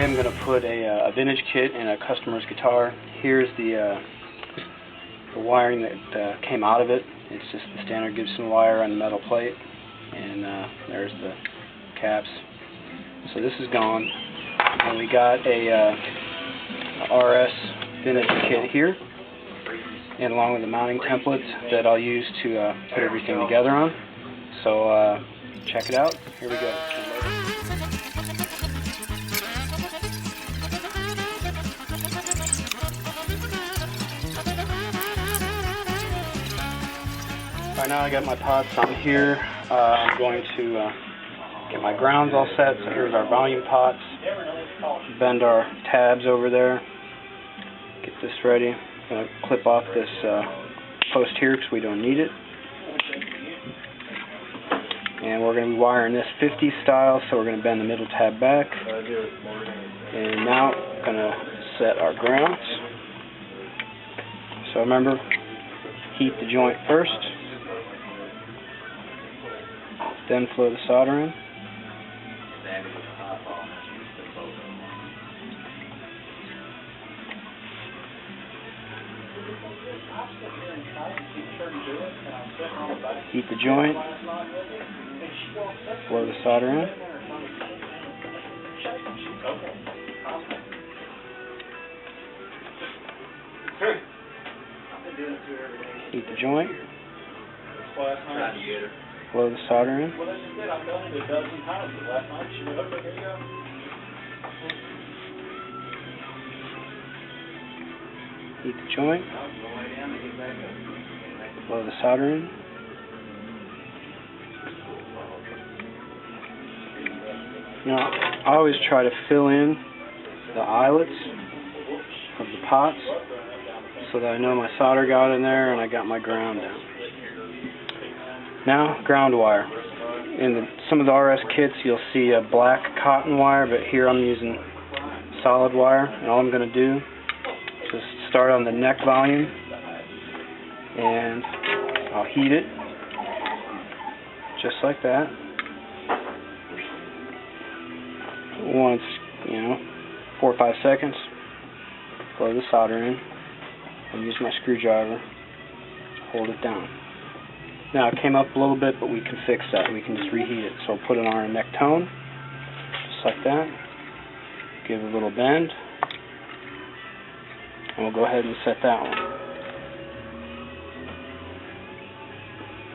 I'm going to put a vintage kit in a customer's guitar. Here's the wiring that came out of it. It's just the standard Gibson wire on the metal plate, and there's the caps. So this is gone, and we got a RS vintage kit here, and along with the mounting templates that I'll use to put everything together on. So check it out. Here we go. Right now I got my pots on here. I'm going to get my grounds all set. So here's our volume pots. Bend our tabs over there. Get this ready. I'm going to clip off this post here because we don't need it. And we're going to be wiring this 50 style, so we're going to bend the middle tab back. And now I'm going to set our grounds. So remember, heat the joint first. Then flow the solder in. Heat the joint. Flow the solder in. Heat the joint. Flow the solder in. Heat the joint. Flow the solder in. Now, I always try to fill in the eyelets of the pots so that I know my solder got in there and I got my ground down. Now, ground wire. In some of the RS kits, you'll see a black cotton wire, but here I'm using solid wire. And all I'm going to do is just start on the neck volume, and I'll heat it just like that. Once, 4 or 5 seconds, flow the solder in, and use my screwdriver to hold it down. Now it came up a little bit, but we can fix that. We can just reheat it. So I'll put it on our neck tone, just like that. Give it a little bend, and we'll go ahead and set that one.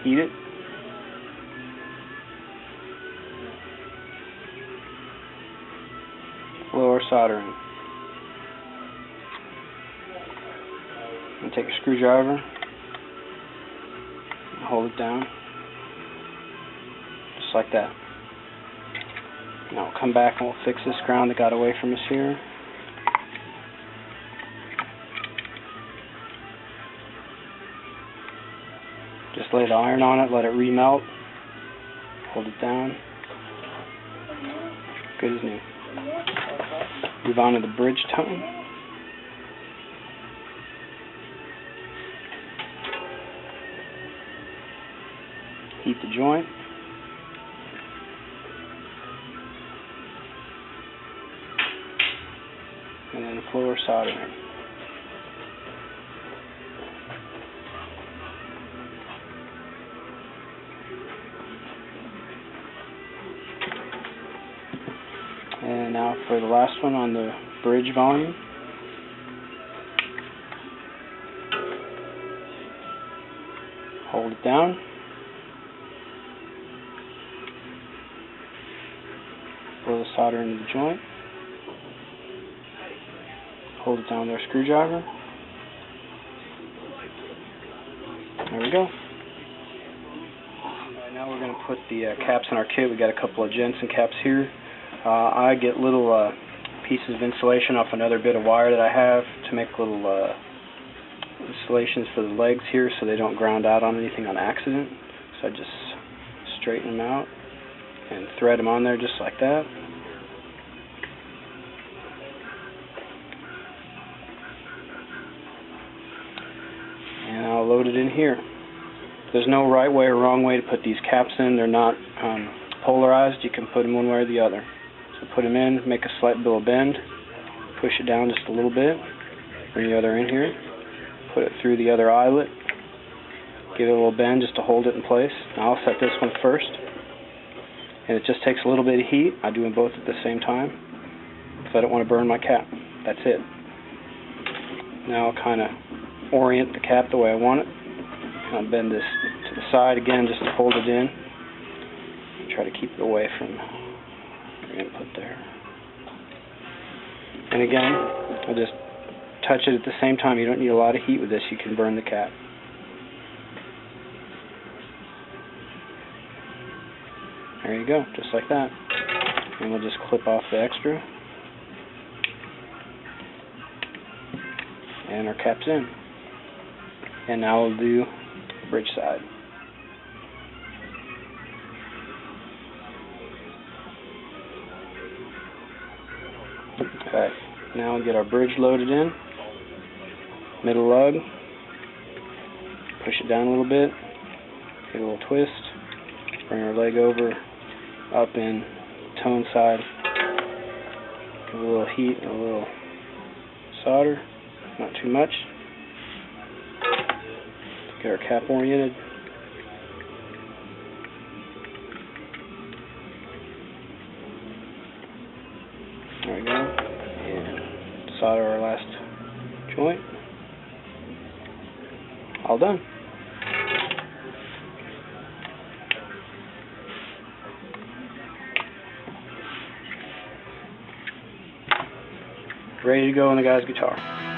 Heat it. Flow our solder in. And take a screwdriver and hold it down, just like that. Now we'll come back and we'll fix this ground that got away from us here. Just lay the iron on it, let it remelt, hold it down, good as new. Move on to the bridge tone. Heat the joint. And then flow our solder in. And now for the last one on the bridge volume. Hold it down. Flow the solder into the joint. Hold it down with our screwdriver. There we go. Alright, now we're going to put the caps in our kit. We got a couple of Jensen caps here. I get little pieces of insulation off another bit of wire that I have to make little installations for the legs here so they don't ground out on anything on accident. So I just straighten them out and thread them on there just like that. And I'll load it in here. There's no right way or wrong way to put these caps in. They're not polarized. You can put them one way or the other. So put them in, make a slight bill bend, push it down just a little bit, bring the other in here, put it through the other eyelet, give it a little bend just to hold it in place. Now I'll set this one first, and it just takes a little bit of heat. I do them both at the same time because I don't want to burn my cap. That's it. Now I'll kind of orient the cap the way I want it. I'll bend this to the side again just to hold it in. Try to keep it away from your input there. And again, I'll just touch it at the same time. You don't need a lot of heat with this. You can burn the cap. There you go, just like that. And we'll just clip off the extra. And our cap's in. And now we'll do bridge side. Okay, now we'll get our bridge loaded in. Middle lug. Push it down a little bit. Get a little twist. Bring our leg over, up in tone side. Give it a little heat and a little solder. Not too much. Get our cap oriented. There we go. And solder our last joint. All done. Ready to go on the guy's guitar.